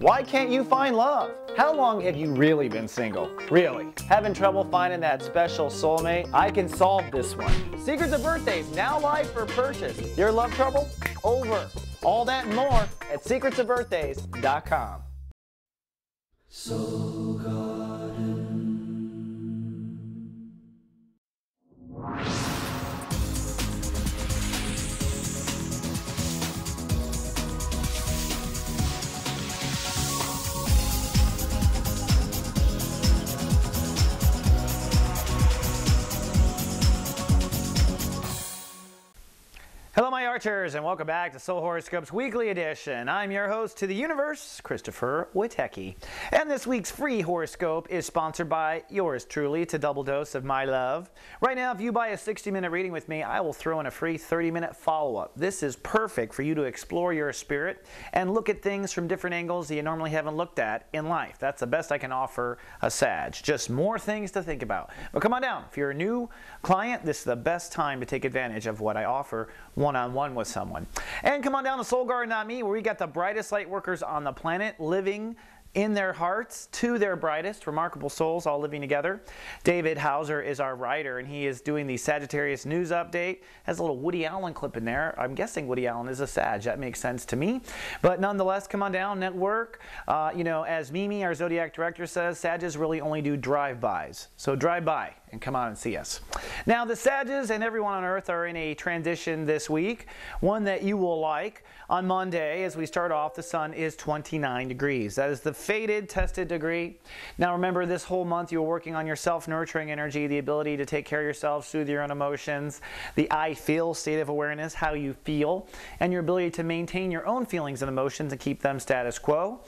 Why can't you find love? How long have you really been single? Really? Having trouble finding that special soulmate? I can solve this one. Secrets of Birthdays, now live for purchase. Your love trouble? Over. All that and more at secretsofbirthdays.com. Soul Garden. Hello my archers, and welcome back to Soul Horoscopes Weekly Edition. I'm your host to the universe, Christopher Witecki. And this week's free horoscope is sponsored by yours truly. It's a double dose of my love. Right now, if you buy a 60-minute reading with me, I will throw in a free 30-minute follow-up. This is perfect for you to explore your spirit and look at things from different angles that you normally haven't looked at in life. That's the best I can offer a Sag. Just more things to think about. But come on down. If you're a new client, this is the best time to take advantage of what I offer one-on-one with someone. And come on down to SoulGarden.me, where we got the brightest light workers on the planet living in their hearts to their brightest, remarkable souls all living together. David Hauser is our writer, and he is doing the Sagittarius news update. Has a little Woody Allen clip in there. I'm guessing Woody Allen is a Sag. That makes sense to me. But nonetheless, come on down, network. As Mimi, our Zodiac director, says, Sages really only do drive-bys. So drive by and come on and see us. Now, the Sages and everyone on Earth are in a transition this week, one that you will like. On Monday, as we start off, the sun is 29 degrees. That is the fated, tested degree. Now remember, this whole month you were working on your self-nurturing energy, the ability to take care of yourself, soothe your own emotions, the I feel state of awareness, how you feel, and your ability to maintain your own feelings and emotions and keep them status quo.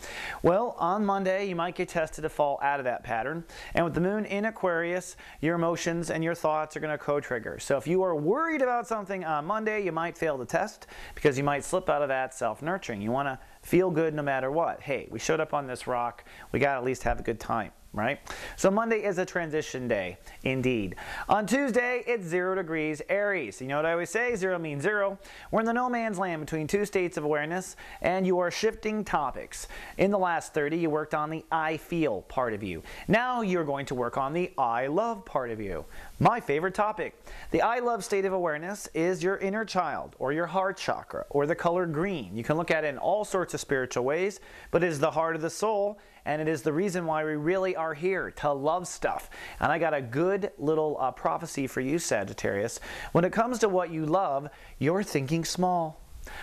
Well, on Monday, you might get tested to fall out of that pattern. And with the moon in Aquarius, your emotions and your thoughts are going to co-trigger. So if you are worried about something on Monday, you might fail the test because you might slip out of that self-nurturing. You want to feel good no matter what. Hey, we showed up on this rock. We got to at least have a good time, right? So Monday is a transition day, indeed. On Tuesday, it's 0 degrees Aries. You know what I always say? 0 means 0. We're in the no man's land between two states of awareness, and you are shifting topics. In the last 30, you worked on the I feel part of you. Now you're going to work on the I love part of you. My favorite topic. The I love state of awareness is your inner child, or your heart chakra, or the color green. You can look at it in all sorts of spiritual ways, but it is the heart of the soul, and it is the reason why we really are here, to love stuff. And I got a good little prophecy for you, Sagittarius. When it comes to what you love, you're thinking small.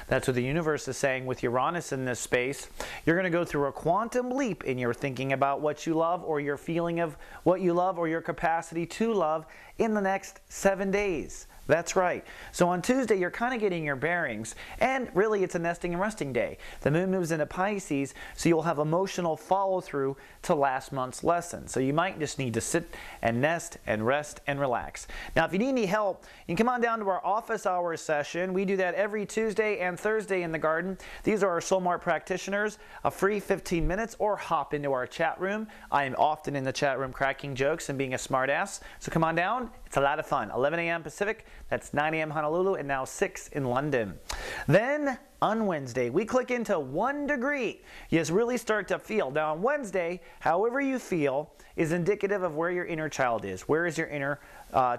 That's what the universe is saying with Uranus in this space. You're going to go through a quantum leap in your thinking about what you love, or your feeling of what you love, or your capacity to love in the next 7 days. That's right. So on Tuesday, you're kind of getting your bearings, and really it's a nesting and resting day. The moon moves into Pisces, so you'll have emotional follow-through to last month's lesson. So you might just need to sit and nest and rest and relax. Now, if you need any help, you can come on down to our office hours session. We do that every Tuesday and Thursday in the garden. These are our Soul Mart practitioners, a free 15 minutes, or hop into our chat room. I am often in the chat room cracking jokes and being a smartass. So come on down. It's a lot of fun. 11 a.m. Pacific. That's 9 a.m. Honolulu, and now 6 in London. Then on Wednesday, we click into 1 degree. You just really start to feel. Now on Wednesday, however you feel is indicative of where your inner child is. Where is your inner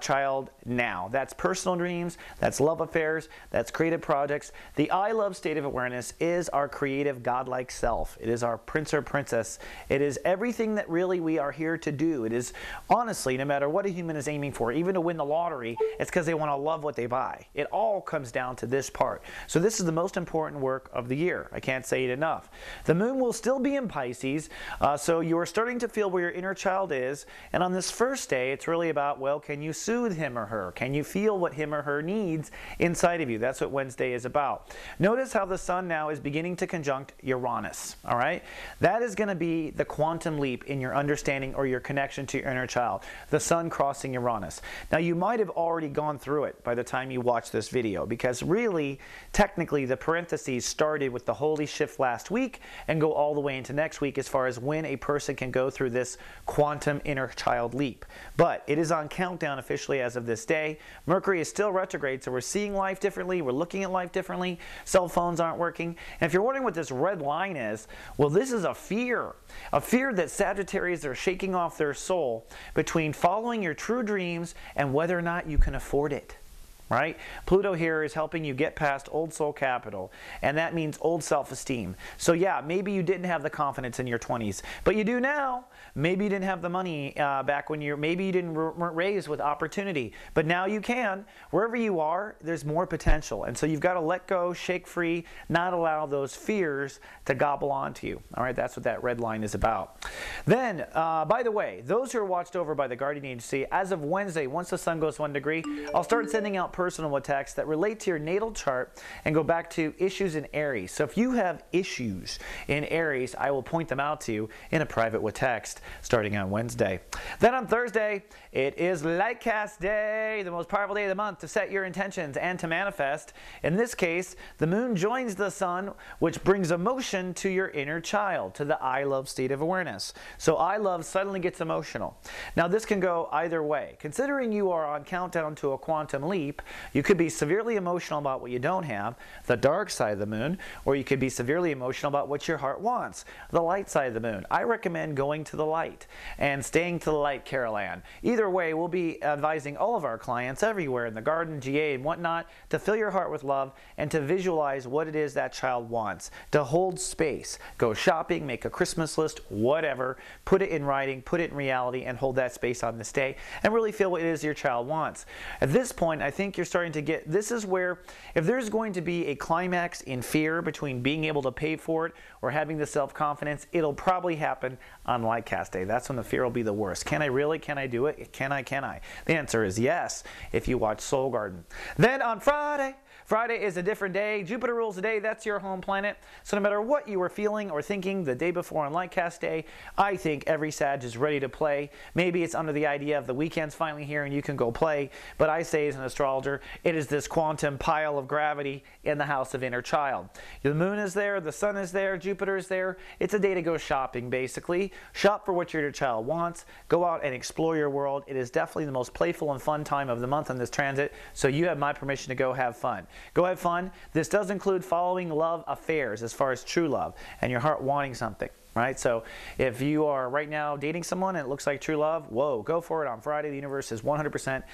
child now? That's personal dreams, that's love affairs, that's creative projects. The I love state of awareness is our creative godlike self. It is our prince or princess. It is everything that really we are here to do. It is honestly, no matter what a human is aiming for, even to win the lottery, it's because they want to love what they buy. It all comes down to this part. So this is the most important work of the year. I can't say it enough. The moon will still be in Pisces, so you are starting to feel where your inner child is. And on this first day, it's really about, well, can you soothe him or her? Can you feel what him or her needs inside of you? That's what Wednesday is about. Notice how the sun now is beginning to conjunct Uranus, all right? That is going to be the quantum leap in your understanding or your connection to your inner child. The sun crossing Uranus. Now, you might have already gone through it by the time you watch this video, because really, technically, the parental parentheses started with the holy shift last week and go all the way into next week as far as when a person can go through this quantum inner child leap. But it is on countdown officially as of this day. Mercury is still retrograde, so we're seeing life differently. We're looking at life differently. Cell phones aren't working. And if you're wondering what this red line is, well, this is a fear that Sagittarius are shaking off their soul between following your true dreams and whether or not you can afford it. Right? Pluto here is helping you get past old soul capital, and that means old self-esteem. So yeah, maybe you didn't have the confidence in your 20s, but you do now. Maybe you didn't have the money back when maybe you weren't raised with opportunity, but now you can. Wherever you are, there's more potential, and so you've got to let go, shake free, not allow those fears to gobble onto you. All right, that's what that red line is about. Then, by the way, those who are watched over by the Guardian Agency, as of Wednesday, once the sun goes 1 degree, I'll start sending out personal attacks that relate to your natal chart and go back to issues in Aries. So if you have issues in Aries, I will point them out to you in a private with text starting on Wednesday. Then on Thursday, it is Lightcast Day, the most powerful day of the month to set your intentions and to manifest. In this case, the moon joins the sun, which brings emotion to your inner child, to the I love state of awareness. So I love suddenly gets emotional. Now this can go either way. Considering you are on countdown to a quantum leap, you could be severely emotional about what you don't have, the dark side of the moon, or you could be severely emotional about what your heart wants, the light side of the moon. I recommend going to the light and staying to the light, Carol Ann. Either way, we'll be advising all of our clients everywhere in the garden, GA, and whatnot to fill your heart with love and to visualize what it is that child wants, to hold space. Go shopping, make a Christmas list, whatever, put it in writing, put it in reality, and hold that space on this day and really feel what it is your child wants. At this point, I think you're starting to get, this is where, if there's going to be a climax in fear between being able to pay for it or having the self-confidence, it'll probably happen on Lightcast Day. That's when the fear will be the worst. Can I really? Can I do it? Can I? The answer is yes, if you watch Soul Garden. Then on Friday is a different day. Jupiter rules the day. That's your home planet. So no matter what you were feeling or thinking the day before on Lightcast Day, I think every Sag is ready to play. Maybe it's under the idea of the weekend's finally here and you can go play. But I say as an astrologer, it is this quantum pile of gravity in the house of inner child. The moon is there. The sun is there. Jupiter is there. It's a day to go shopping, basically. Shop for what your inner child wants. Go out and explore your world. It is definitely the most playful and fun time of the month on this transit. So you have my permission to go have fun. Go have fun. This does include following love affairs as far as true love and your heart wanting something, right? So if you are right now dating someone and it looks like true love, whoa, go for it on Friday. The universe is 100%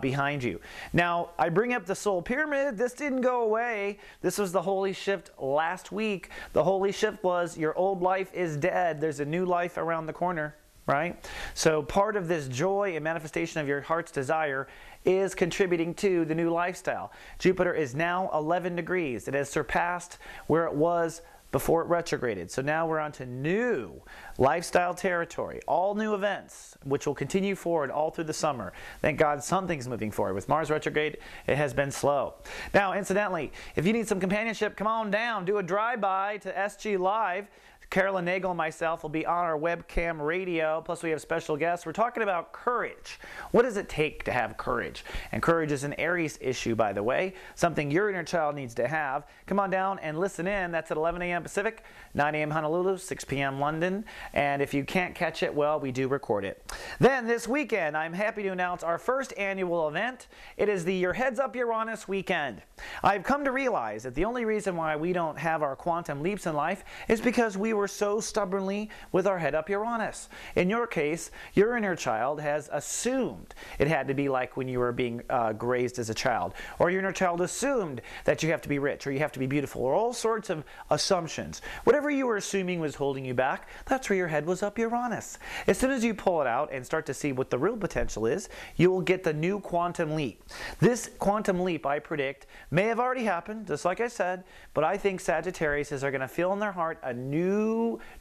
behind you. Now, I bring up the soul pyramid. This didn't go away. This was the holy shift last week. The holy shift was your old life is dead. There's a new life around the corner. Right? So part of this joy and manifestation of your heart's desire is contributing to the new lifestyle. Jupiter is now 11 degrees. It has surpassed where it was before it retrograded. So now we're on to new lifestyle territory, all new events, which will continue forward all through the summer. Thank God something's moving forward. With Mars retrograde, it has been slow. Now, incidentally, if you need some companionship, come on down, do a drive-by to SG Live. Carolyn Nagel and myself will be on our webcam radio, plus we have special guests. We're talking about courage. What does it take to have courage? And courage is an Aries issue, by the way, something your inner child needs to have. Come on down and listen in. That's at 11 a.m. Pacific, 9 a.m. Honolulu, 6 p.m. London. And if you can't catch it, well, we do record it. Then this weekend, I'm happy to announce our first annual event. It is the Your Heads Up Uranus weekend. I've come to realize that the only reason why we don't have our quantum leaps in life is because we were so stubbornly with our head up Uranus. In your case, your inner child has assumed it had to be like when you were being raised as a child, or your inner child assumed that you have to be rich or you have to be beautiful, or all sorts of assumptions. Whatever you were assuming was holding you back, that's where your head was up Uranus. As soon as you pull it out and start to see what the real potential is, you will get the new quantum leap. This quantum leap, I predict, may have already happened, just like I said, but I think Sagittarius are going to feel in their heart a new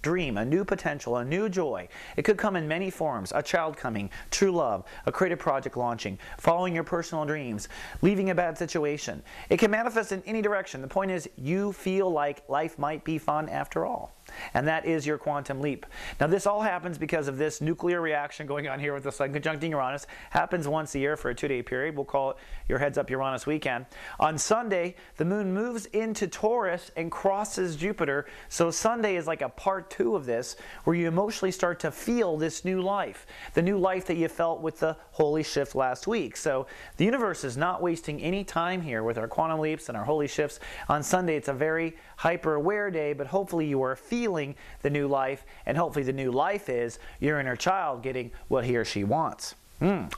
dream, a new potential, a new joy. It could come in many forms: a child coming, true love, a creative project launching, following your personal dreams, leaving a bad situation. It can manifest in any direction. The point is, you feel like life might be fun after all. and that is your quantum leap. Now, this all happens because of this nuclear reaction going on here with the Sun conjuncting Uranus. Happens once a year for a 2-day period. We'll call it your heads up Uranus weekend. On Sunday, the moon moves into Taurus and crosses Jupiter. So Sunday is like a part 2 of this, where you emotionally start to feel this new life, the new life that you felt with the holy shift last week. So the universe is not wasting any time here with our quantum leaps and our holy shifts. On Sunday, it's a very hyper-aware day, but hopefully you are feeling the new life, and hopefully the new life is your inner child getting what he or she wants.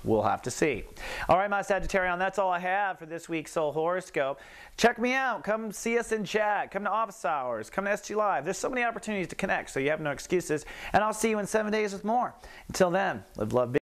We'll have to see. All right, my Sagittarian, that's all I have for this week's Soul Horoscope. Check me out. Come see us in chat. Come to office hours. Come to SG Live. There's so many opportunities to connect, so you have no excuses. And I'll see you in 7 days with more. Until then, live, love, be.